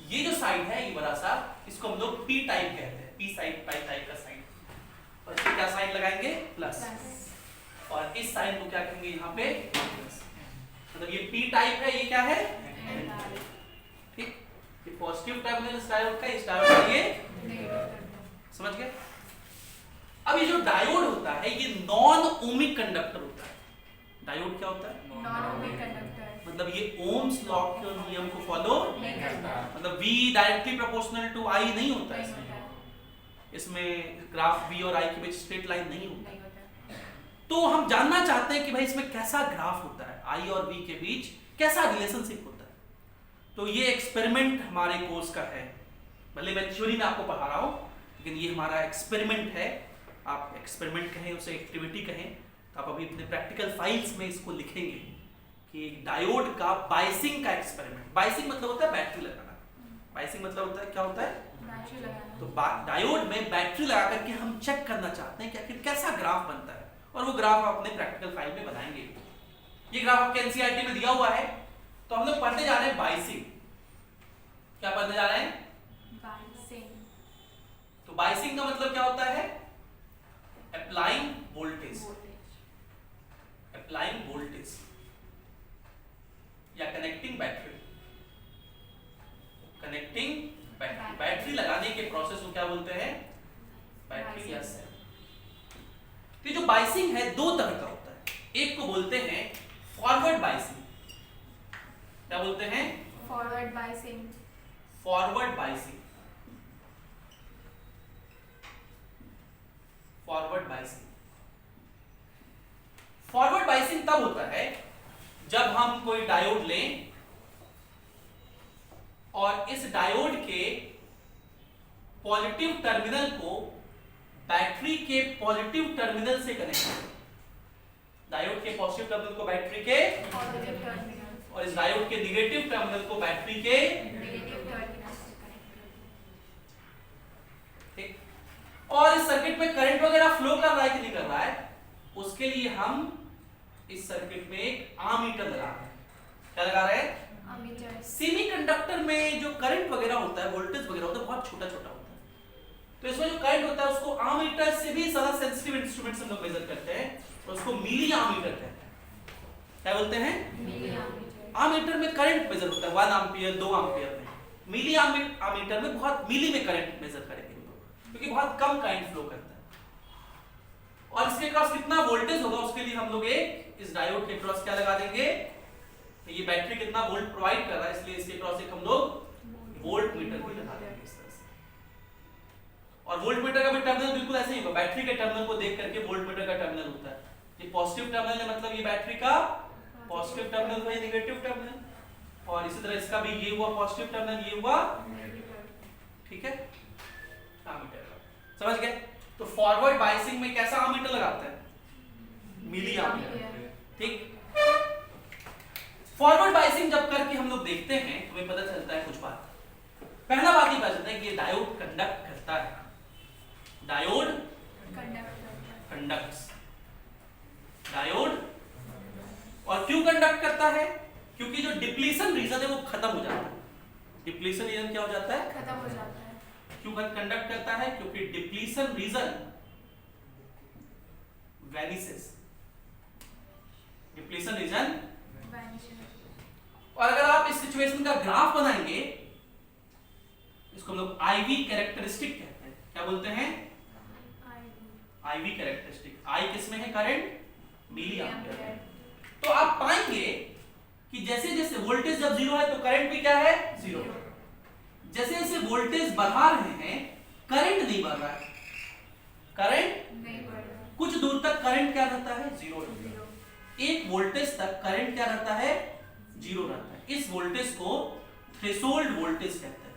ये जो साइड है ये बड़ा सा, इसको हम लोग पी टाइप कहते हैं. पी साइड टाइप का साइन. और इसमें क्या साइन लगाएंगे? प्लस. और इस साइन को क्या कहेंगे यहाँ पे? माइनस. मतलब ये पी टाइप है, ये क्या है? ठीक. ये पॉजिटिव टर्मिनल इस डायोड का, इस डायोड का ये. समझ गए? अब ये जो डायोड होता है ये नॉन ओमिक कंडक्टर होता है. डायोड क्या होता है? मतलब ये ओम्स लॉ के नियम को फॉलो नहीं करता. मतलब V directly proportional to I नहीं होता है. इसमें ग्राफ V और I के बीच स्ट्रेट लाइन नहीं होता. तो हम जानना चाहते हैं कि भाई इसमें कैसा ग्राफ होता है, I और V के बीच कैसा रिलेशनशिप होता है. तो ये एक्सपेरिमेंट हमारे कोर्स का है. भले मैं थ्योरी में आपको पढ़ा रहा हूँ, लेकिन ये हमारा एक्सपेरिमेंट है. आप एक्सपेरिमेंट कहें, उसे एक्टिविटी कहें, तो आप अभी अपने प्रैक्टिकल फाइल्स में इसको लिखेंगे कि डायोड का बाइसिंग का एक्सपेरिमेंट. बाइसिंग मतलब होता है बैटरी लगाना. बाइसिंग मतलब होता है क्या होता है? बैटरी लगाना. तो डायोड में बैटरी लगा करके हम चेक करना चाहते हैं कि आखिर कैसा ग्राफ बनता है. और वो ग्राफ आप अपने प्रैक्टिकल फाइल में बनाएंगे. ये ग्राफ आपके एनसीईआरटी में दिया हुआ है. तो हम लोग पढ़ने जा रहे हैं बाइसिंग. क्या पढ़ने जा रहे हैं? बाइसिंग. तो बाइसिंग का मतलब क्या होता है? Applying voltage. अप्लाइंग वोल्टेज या connecting battery. Connecting battery. Battery लगाने के प्रोसेस को क्या बोलते हैं? बैटरी या सेल. तो जो बाइसिंग है दो तरह का होता है. एक को बोलते हैं फॉरवर्ड बाइसिंग. क्या बोलते हैं? Forward biasing. Forward biasing. Forward biasing. Forward biasing तब होता है जब हम कोई डायोड लें और इस डायोड के पॉजिटिव टर्मिनल को बैटरी के पॉजिटिव टर्मिनल से कनेक्ट करें. डायोड के पॉजिटिव टर्मिनल को बैटरी के, पॉजिटिव टर्मिनल और इस डायोड के नेगेटिव टर्मिनल को बैटरी के. नेगेटिव टर्मिनल से कनेक्ट करें. ठीक. और इस सर्किट में करंट वगैरह फ्लो कर रहा है कि नहीं कर रहा है, उसके लिए हम इस सर्किट में एक आमीटर लगा रहे हैं. क्या लगा रहे हैं? अमीटर. सेमीकंडक्टर में जो करंट वगैरह होता है, वोल्टेज वगैरह होता है, बहुत छोटा छोटा होता है. तो इसमें जो करंट होता है उसको आमीटर से भी ज्यादा सेंसिटिव इंस्ट्रूमेंट से हम लोग मेजर करते हैं. और उसको मिली आमीटर कहते हैं. क्या बोलते हैं? मिली आमीटर. आमीटर में करंट मेजर होता है 1 एम्पियर 2 एम्पियर में. मिली आमीटर में बहुत मिली में करंट मेजर करेंगे हम लोग, क्योंकि बहुत कम करंट फ्लो करता है. और इसके क्रॉस कितना वोल्टेज होगा उसके लिए हम लोग एक इस डायोड के क्रॉस क्या लगा देंगे? तो ये बैटरी कितना वोल्ट प्रोवाइड कर रहा है, इसलिए इसके क्रॉस एक हम लोग वोल्ट मीटर भी लगा देंगे इस तरह से. और वोल्ट मीटर का भी टर्मिनल बिल्कुल ऐसे ही होगा. बैटरी के टर्मिनल को देख करके वोल्ट मीटर का टर्मिनल होता है. ये पॉजिटिव टर्मिनल है, मतलब ये बैटरी का पॉजिटिव टर्मिनल हुआ, ये नेगेटिव टर्मिनल. और इसी तरह इसका भी ये हुआ पॉजिटिव टर्मिनल, ये हुआ. ठीक है. आमीटर समझ गए? तो फॉरवर्ड बाइसिंग में कैसा आमीटर लगाते हैं? मिली आमीटर. ठीक. फॉरवर्ड बाइसिंग जब करके हम लोग देखते हैं तो हमें पता चलता है कुछ बात. पहला बात ये पता चलता है कि ये डायोड कंडक्ट करता है. Diode conducts. डायोड. और क्यों कंडक्ट करता है? क्योंकि जो डिप्लीशन रीजन है वो खत्म हो जाता है. डिप्लीशन रीजन क्या हो जाता है? खत्म हो जाता है. क्यों कंडक्ट करता है? क्योंकि depletion region vanishes, depletion region. vanishes, और अगर आप इस सिचुएशन का ग्राफ बनाएंगे, इसको हम लोग आईवी कैरेक्टरिस्टिक कहते हैं। क्या बोलते हैं? Ivy characteristic. आई किसमें है? Current, milliampere. तो आप पाएंगे कि जैसे जैसे वोल्टेज जब जीरो है तो करंट भी क्या है? जीरो। जैसे जैसे वोल्टेज बढ़ा रहे हैं करंट नहीं बढ़ रहा है, करंट नहीं बढ़ रहा, कुछ दूर तक करंट क्या रहता है? जीरो रहता है। zero, एक वोल्टेज तक करंट क्या रहता है? जीरो रहता है। इस वोल्टेज को थ्रेशोल्ड वोल्टेज कहते हैं।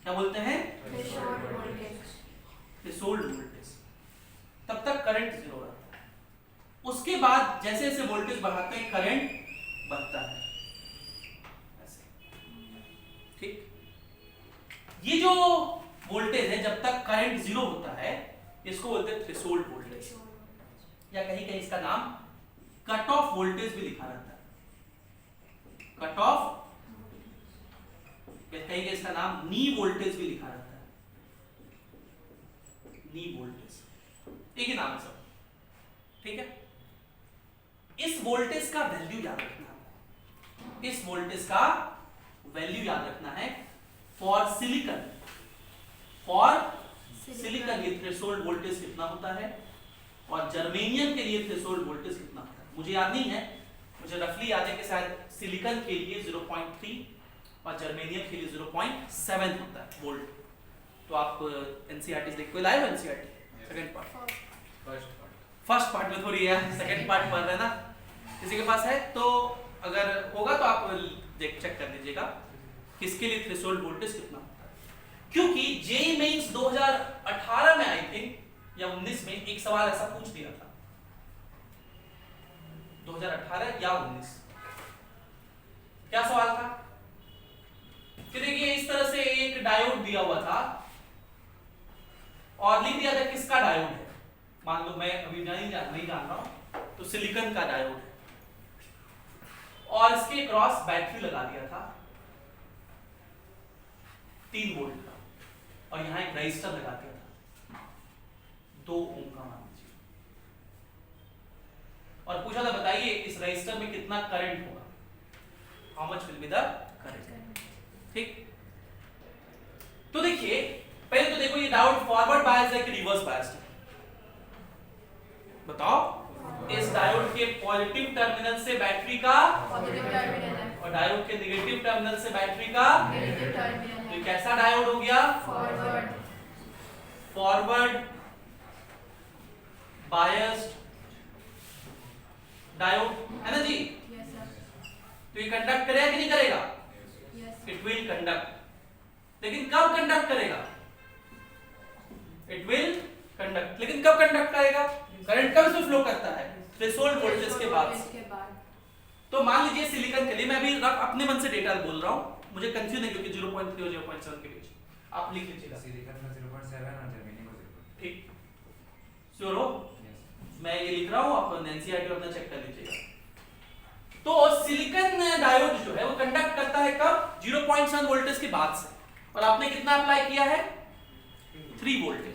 क्या बोलते हैं? threshold voltage, threshold voltage. तब तक करंट जीरो रहता है। उसके बाद जैसे जैसे वोल्टेज बढ़ाते हैं करंट बढ़ता है, ऐसे। ठीक, ये जो वोल्टेज है जब तक करंट जीरो होता है इसको बोलते हैं थ्रेशोल्ड वोल्टेज, threshold voltage, या कहीं कहीं इसका नाम कट ऑफ वोल्टेज भी लिखा रहता है। कट ऑफ, कहीं कहीं इसका नाम नी वोल्टेज भी लिखा रहता है। नी वोल्टेज एक ही नाम है सब, ठीक है। इस वोल्टेज का वैल्यू याद रखना है, इस वोल्टेज का वैल्यू याद रखना है फॉर सिलिकॉन। फॉर सिलिकॉन ये थ्रेशोल्ड वोल्टेज कितना होता है और जर्मेनियम के लिए थ्रेशोल्ड वोल्टेज कितना होता है मुझे याद नहीं है, मुझे रफली याद है कि शायद सिलिकॉन के लिए 0.3 और जर्मेनियम के लिए 0.7 होता है वोल्ट। तो आप एनसीईआरटी देख कोई live NCERT second part, first part में थोड़ी है, सेकंड पार्ट पढ़ रहे हैं ना, किसी के पास है तो अगर होगा तो आप चेक कर लीजिएगा किसके लिए थ्रेशोल्ड वोल्टेज कितना होता है। क्योंकि जेईई मेंस 2018 में आई थिंक या 19 में एक सवाल ऐसा पूछ दिया था, 2018 या 19। क्या सवाल था कि देखिए इस तरह से एक डायोड दिया हुआ था और लिख दिया था किसका डायोड है, मान लो मैं अभी नहीं जान रहा हूं तो सिलिकॉन का डायोड है और इसके क्रॉस बैटरी लगा दिया था 3 वोल्ट का और यहां एक रजिस्टर लगा दिया था 2 ओम का मान लीजिए और पूछा था बताइए इस रजिस्टर में कितना करंट होगा, how much will be the current. ठीक, तो देखिए पहले तो देखो ये डायोड फॉरवर्ड बायस्ड है कि रिवर्स बायस्ड है, बताओ। इस डायोड के पॉजिटिव टर्मिनल से बैटरी का पॉजिटिव टर्मिनल है, और डायोड के नेगेटिव टर्मिनल से बैटरी का, नेगेटिव टर्मिनल तो है, ये कैसा डायोड हो गया? फॉरवर्ड, फॉरवर्ड बायस्ड डायोड है ना जी। यस सर, तो ये कंडक्ट करेगा कि नहीं करेगा? यस, इट विल कंडक्ट, लेकिन कब कंडक्ट करेगा? इट विल कंडक्ट, लेकिन कब कंडक्ट करेगा? करंट कब से फ्लो करता है? थ्रेशोल्ड वोल्टेज के बाद। के बाद, तो मान लीजिए सिलिकॉन के लिए, मैं अभी अपने मन से डेटा बोल रहा हूं, मुझे कंफ्यूजन है क्योंकि 0.3 और 0.7 के बीच, आप लिख लीजिएगा। सिलिकॉन में 0.7 और जर्मेनियम में 0.3। ठीक, श्योर हो? मैं ये लिख रहा हूं, आप एनसीईआरटी अपना चेक कर लीजिएगा। तो सिलिकॉन डायोड जो है वो कंडक्ट करता है कब? 0.7 वोल्टेज के बाद से, और आपने कितना अप्लाई किया है? 3 वोल्टेज।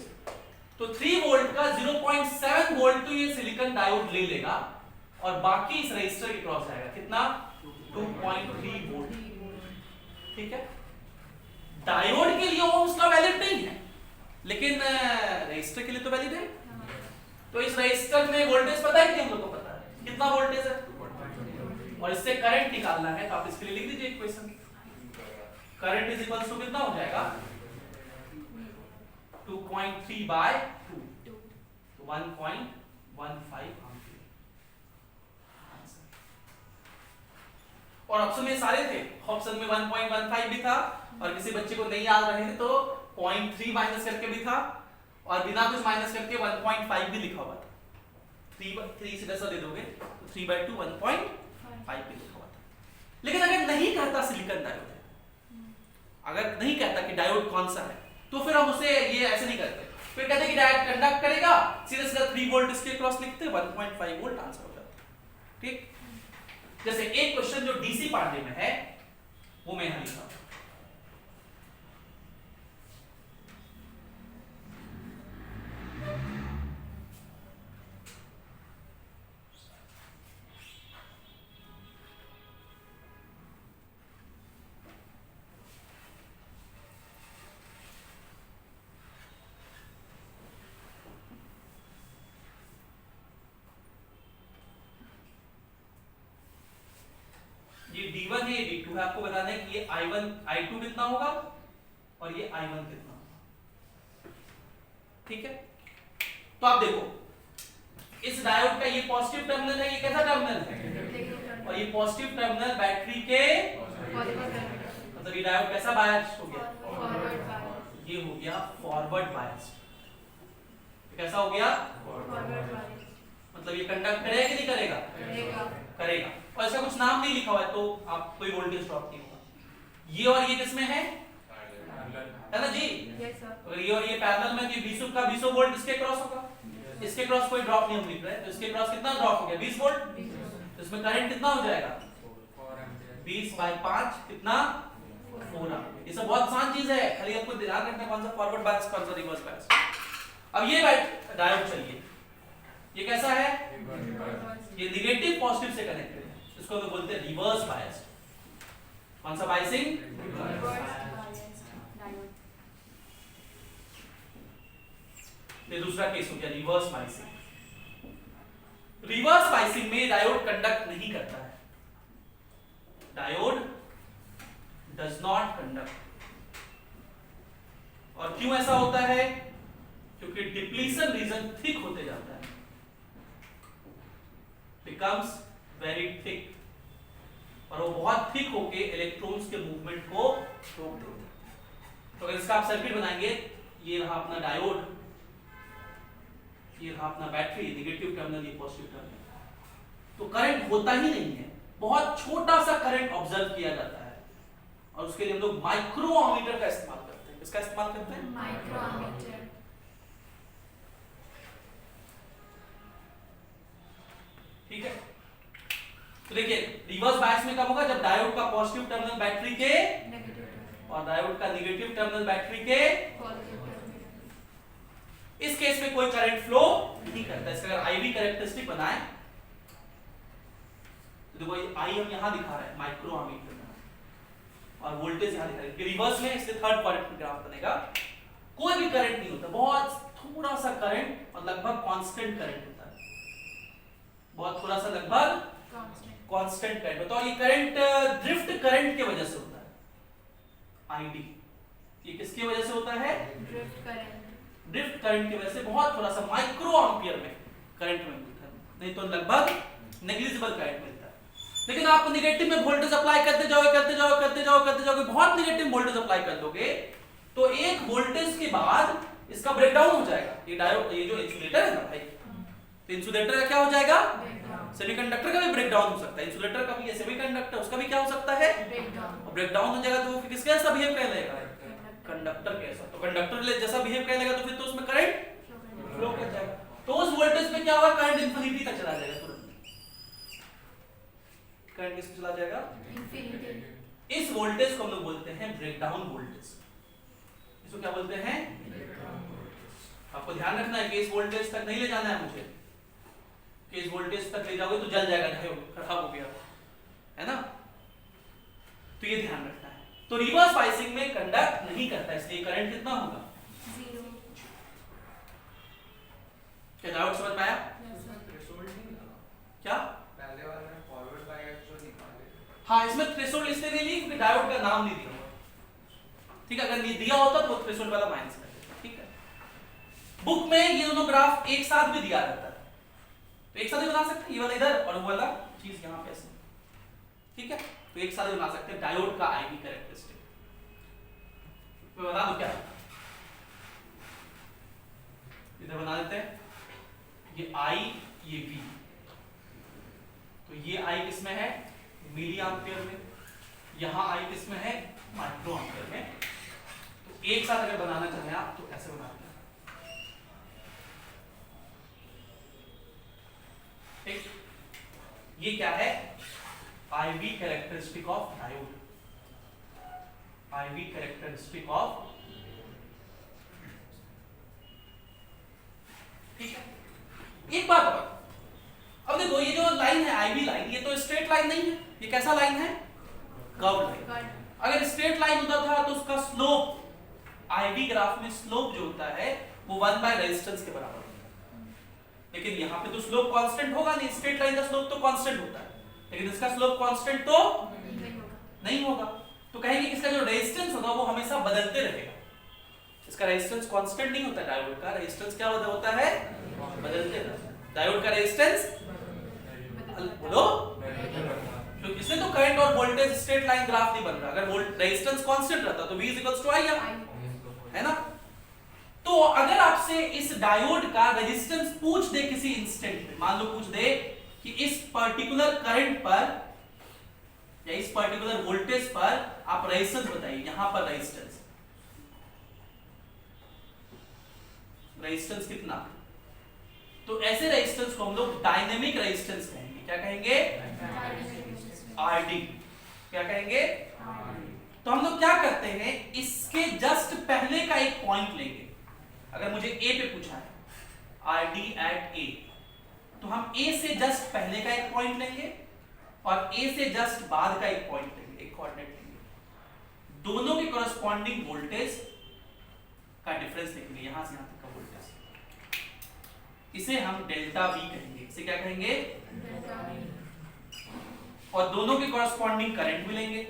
तो 3 वोल्ट का 0.7 वोल्ट तो ये सिलिकॉन डायोड ले लेगा और बाकी इस रजिस्टर के क्रॉस जाएगा कितना? 2.3 वोल्ट। ठीक है, डायोड के लिए ओम्स का वैलिड नहीं है लेकिन रजिस्टर के लिए तो वैलिड है। तो इस रजिस्टर में वोल्टेज पता है कि हम लोग को पता है कितना वोल्टेज है, और इससे करंट निकालना है तो आप इसके लिए लिख दीजिए equation, current is equals to कितना हो जाएगा? 2.3 by 2, तो 1.15 एम्पीयर। और ऑप्शन में सारे थे, ऑप्शन में 1.15 भी था और किसी बच्चे को नहीं याद रहे तो 0.3 माइनस करके भी था और बिना कुछ माइनस करके 1.5 भी लिखा हुआ था। 3 से 10 दे दोगे तो 3/2 1.5 भी लिखा हुआ था। लेकिन अगर नहीं कहता सिलिकॉन डायोड है, अगर नहीं कहता कि डायोड कौन सा है, तो फिर हम उसे ये ऐसे नहीं करते, फिर कहते कि डायोड कंडक्ट करेगा, सीधा सीधा 3 वोल्ट इसके क्रॉस लिखते, 1.5 वोल्ट आंसर हो जाता। ठीक, जैसे एक क्वेश्चन जो डीसी पार्ट में है वो मैं यहां लिखा हूं। I2 है, आपको बताना है कि ये I1 I2 कितना होगा और ये I1 कितना होगा। ठीक है, तो आप देखो इस डायोड का ये पॉजिटिव टर्मिनल है, ये कैसा टर्मिनल है, और ये पॉजिटिव टर्मिनल बैटरी के मतलब ये डायोड कैसा बायस हो गया, फॉरवर्ड बायस, ये हो गया फॉरवर्ड बायस। कैसा हो गया, फॉरवर्ड बायस मतलब ये कंडक्ट करेगा कि नहीं करेगा, करेगा, करेगा। और ऐसा कुछ नाम नहीं लिखा हुआ है तो आप कोई वोल्टेज ड्रॉप नहीं होगा। ये और ये किसमें है ना जी, यस सर, और ये पैरेलल में कि 20 का 20 वोल्ट इसके क्रॉस होगा, इसके क्रॉस कोई ड्रॉप नहीं लिख रहा है, तो इसके क्रॉस कितना ड्रॉप हो गया 20 वोल्ट, तो इसमें करंट कितना हो जाएगा 20/5 कितना 4 एम्पीयर। ये सब बहुत आसान चीज है, खाली आपको ध्यान रखना कौन सा फॉरवर्ड बायस कौन सा रिवर्स बायस। अब ये डायोड चलिए, ये कैसा है, ये नेगेटिव पॉजिटिव से कनेक्टेड है, इसको तो बोलते हैं रिवर्स बायस। कौन सा बायसिंग, रिवर्स बायस डायोड, ये दूसरा केस हो गया रिवर्स बायसिंग। रिवर्स बायसिंग में डायोड कंडक्ट नहीं करता है, डायोड डज नॉट कंडक्ट। और क्यों ऐसा होता है, क्योंकि डिप्लीशन रीजन थिक होते जाता है, बिकम्स वेरी थिक, और वो बहुत थिक होके इलेक्ट्रॉन्स के मूवमेंट को रोक देते हैं। तो अगर इसका आप सर्किट बनाएंगे, ये रहा अपना डायोड, ये रहा अपना बैटरी, नेगेटिव टर्मिनल, ये पॉजिटिव टर्मिनल, तो करंट होता ही नहीं है, बहुत छोटा सा करंट ऑब्जर्व किया जाता है, और उसके लिए हम लोग माइक्रोमीटर का इस्तेमाल करते हैं। किसका इस्तेमाल करते हैं, माइक्रोमीटर, ठीक है। तो देखिए रिवर्स बायस में कब होगा, जब डायोड का पॉजिटिव टर्मिनल बैटरी के नेगेटिव टर्मिनल, और डायोड का नेगेटिव टर्मिनल बैटरी के, पॉजिटिव टर्मिनल, इस केस में कोई करंट फ्लो नहीं करता। इसका अगर IV कैरेक्टरिस्टिक बनाए तो देखो ये I हम यहां दिखा रहे हैं माइक्रोमीटर में, और वोल्टेज यहां दिखा रहे हैं। रिवर्स में इसलिए थर्ड क्वाड्रेंट ग्राफ बनेगा, कोई भी करंट नहीं होता, बहुत थोड़ा सा करंट और लगभग कांस्टेंट करंट होता है, बहुत थोड़ा सा लगभग कांस्टेंट, कांस्टेंट करंट होता है। और ये करंट ड्रिफ्ट करंट की वजह से होता है, ID ये किसकी वजह से होता है, ड्रिफ्ट करंट, ड्रिफ्ट करंट की वजह से बहुत थोड़ा सा माइक्रो एम्पियर में करंट मिलता है, नहीं तो लगभग नेग्लिजिबल करंट मिलता है। लेकिन आप नेगेटिव में वोल्टेज अप्लाई करते जाओगे करते जाओगे करते जाओगे करते जाओगे, बहुत नेगेटिव वोल्टेज अप्लाई कर दोगे तो एक वोल्टेज के बाद इसका ब्रेकडाउन हो जाएगा। ये डायोड, ये जो इंसुलेटर है ना भाई, तो इंसुलेटर का क्या हो जाएगा, ब्रेकडाउन, सेमीकंडक्टर का भी ब्रेकडाउन हो सकता है, इंसुलेटर का भी, ये सेमीकंडक्टर उसका भी क्या हो सकता है, ब्रेकडाउन, और ब्रेकडाउन हो जाएगा तो फिर किसके जैसा बिहेव करने लगेगा, कंडक्टर के जैसा। तो कंडक्टर जैसा बिहेव करने लगेगा तो फिर तो उसमें करंट फ्लो कर जाएगा, तो उस वोल्टेज में क्या होगा, करंट इंफिनिटी तक चला जाएगा तुरंत। करंट किस पे चला जाएगा, इंफिनिटी, इस वोल्टेज को हम लोग बोलते हैं ब्रेकडाउन वोल्टेज। इसको क्या बोलते हैं, आपको ध्यान रखना है कि इस वोल्टेज तक नहीं ले जाना है मुझे, कि इस वोल्टेज तक ले जाओगे तो जल जाएगा, खराब हो गया है ना, तो ये ध्यान रखना है। तो रिवर्स बायसिंग में कंडक्ट नहीं करता, इसलिए करंट कितना होगा, जीरो, क्या डाउट समझ पाया, यस सर, थ्रेशोल्ड नहीं लगा क्या, पहले वाले में फॉरवर्ड बायस जो निकाले हाँ इसमें थ्रेशोल्ड इसलिए नहीं ली क्योंकि डायोड का नाम नहीं दिया हुआ, ठीक है, अगर नहीं दिया होता तो थ्रेशोल्ड वाला माइनस कर देते, ठीक है। बुक में ये दोनों ग्राफ एक साथ भी दिया रहता है, तो एक साथ ही बना सकते हैं, ये वाला इधर और वो वाला चीज यहाँ पे ऐसे, ठीक है, तो एक साथ ही बना सकते हैं डायोड का IV कैरेक्टरिस्टिक। मैं बता दूं क्या, इधर बना देते हैं, ये I ये V, तो ये I किस में है, मिली एम्पियर में, यहाँ I किस में है, माइक्रो एम्पियर में। तो एक साथ अगर बनाना चाहें आप तो ऐसे बनाते हैं, ठीक। ये क्या है, IV characteristic of diode, IV characteristic of, ठीक है। एक बात और, अब देखो ये जो लाइन है IV लाइन, ये तो स्ट्रेट लाइन नहीं है, ये कैसा लाइन है, कर्व लाइन। कर्व, अगर स्ट्रेट लाइन होता था तो उसका स्लोप, IV ग्राफ में स्लोप जो होता है वो 1 रेजिस्टेंस के बराबर होता है, लेकिन यहाँ पे तो स्लोप कांस्टेंट होगा नहीं, स्ट्रेट लाइन का स्लोप तो कांस्टेंट होता है, लेकिन इसका स्लोप कांस्टेंट तो नहीं होगा, नहीं होगा। तो कहेंगे कि इसका जो रेजिस्टेंस होगा वो हमेशा बदलते रहेगा। इसका रेजिस्टेंस कांस्टेंट नहीं होता, डायोड का रेजिस्टेंस क्या होता है, बदलते रहता है। डायोड का रेजिस्टेंस बोलो, क्योंकि इसमें तो करंट और वोल्टेज स्ट्रेट लाइन ग्राफ नहीं बन रहा। अगर रेजिस्टेंस कांस्टेंट रहता तो V = I है ना। तो अगर आपसे इस डायोड का रेजिस्टेंस पूछ दे किसी इंस्टेंट पे, मान लो पूछ दे कि इस पर्टिकुलर करंट पर या इस पर्टिकुलर वोल्टेज पर आप रेजिस्टेंस बताइए, यहां पर रेजिस्टेंस कितना, तो ऐसे रेजिस्टेंस को हम लोग डायनेमिक रेजिस्टेंस कहेंगे। क्या कहेंगे, RD। क्या कहेंगे, तो हम लोग क्या करते हैं, इसके जस्ट पहले का एक पॉइंट लेंगे। अगर मुझे A पे पूछा है RD at A, तो हम A से जस्ट पहले का एक पॉइंट लेंगे और A से जस्ट बाद का एक पॉइंट लेंगे, एक कोऑर्डिनेट लेंगे। दोनों के कॉरस्पॉन्डिंग वोल्टेज का डिफरेंस लेंगे, यहां से यहां तक का वोल्टेज, इसे हम डेल्टा V कहेंगे। इसे क्या कहेंगे, और दोनों के कॉरस्पॉन्डिंग करंट भी लेंगे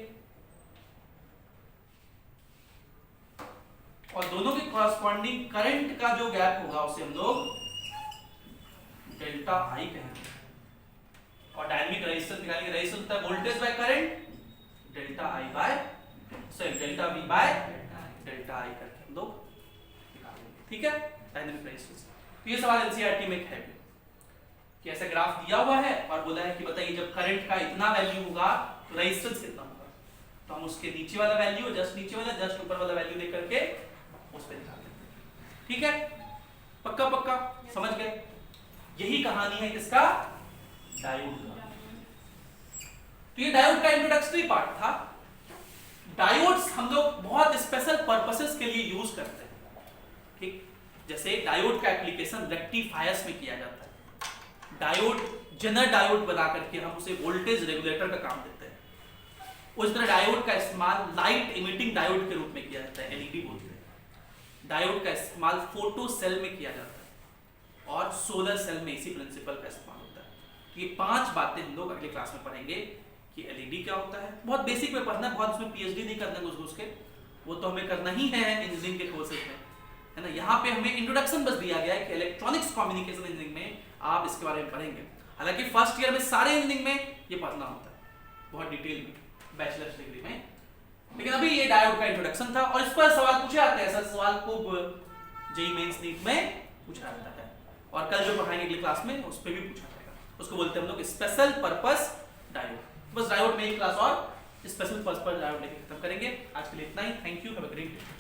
और दोनों के कॉरस्पॉन्डिंग करंट का जो गैप होगा उसे हम लोग डेल्टा I कहेंगे। और डायनेमिक रेजिस्टेंस निकालेंगे, रेजिस्टेंस होता है voltage by current delta V by delta I करके हम लोग निकालेंगे। ठीक है, डायनेमिक रेजिस्टेंस। तो ये सवाल एनसीईआरटी में है कि ऐसा ग्राफ दिया हुआ है और बोला है कि बताइए जब करंट का इतना वैल्यू होगा तो रेजिस्टेंस कितना होगा। तो हम उसके नीचे वाला वैल्यू, जस्ट नीचे वाला, जस्ट ऊपर वाला वैल्यू लेकर के उस पे निकाल देते हैं। ठीक है, पक्का पक्का समझ गए। यही कहानी है किसका, डायोड का। तो ये डायोड का इंट्रोडक्टरी पार्ट था। डायोड्स हम लोग बहुत स्पेशल पर्पसेस के लिए यूज करते हैं। ठीक, जैसे डायोड का एप्लीकेशन रेक्टिफायर्स में किया जाता है। डायोड जेनर डायोड बना करके हम उसे वोल्टेज रेगुलेटर का काम देते हैं। उस तरह डायोड का इस्तेमाल लाइट इमिटिंग डायोड के रूप में किया जाता है, एलईडी बोलते हैं। डायोड का इस्तेमाल फोटो सेल में किया जाता है और सोलर सेल में इसी प्रिंसिपल का इस्तेमाल होता है। ये 5 बातें हम लोग अगले क्लास में पढ़ेंगे कि एलईडी क्या होता है। बहुत बेसिक में पढ़ना, बहुत उसमें पीएचडी नहीं करना घुस के, वो तो हमें करना ही है इंजीनियरिंग के कोर्सेज में, है ना। यहाँ पे हमें इंट्रोडक्शन बस दिया गया है कि इलेक्ट्रॉनिक्स कम्युनिकेशन इंजीनियरिंग में आप इसके बारे में पढ़ेंगे। हालांकि फर्स्ट ईयर में सारे इंजीनियरिंग में ये पढ़ना होता है बहुत डिटेल में, बैचलर्स डिग्री में। लेकिन अभी ये डायोड का इंट्रोडक्शन था और इस पर सवाल पूछे जाते हैं। ऐसा सवाल को जेईई मेंस नीट में पूछा जाता है और कल जो पढ़ाएंगे अगली क्लास में उस पर भी पूछा जाएगा। उसको बोलते हैं हम लोग स्पेशल पर्पस डायोड। बस डायोड में एक क्लास और स्पेशल पर्पस डायोड लेके खत्म करेंगे। आज के लिए इतना ही। Thank you, have a great day.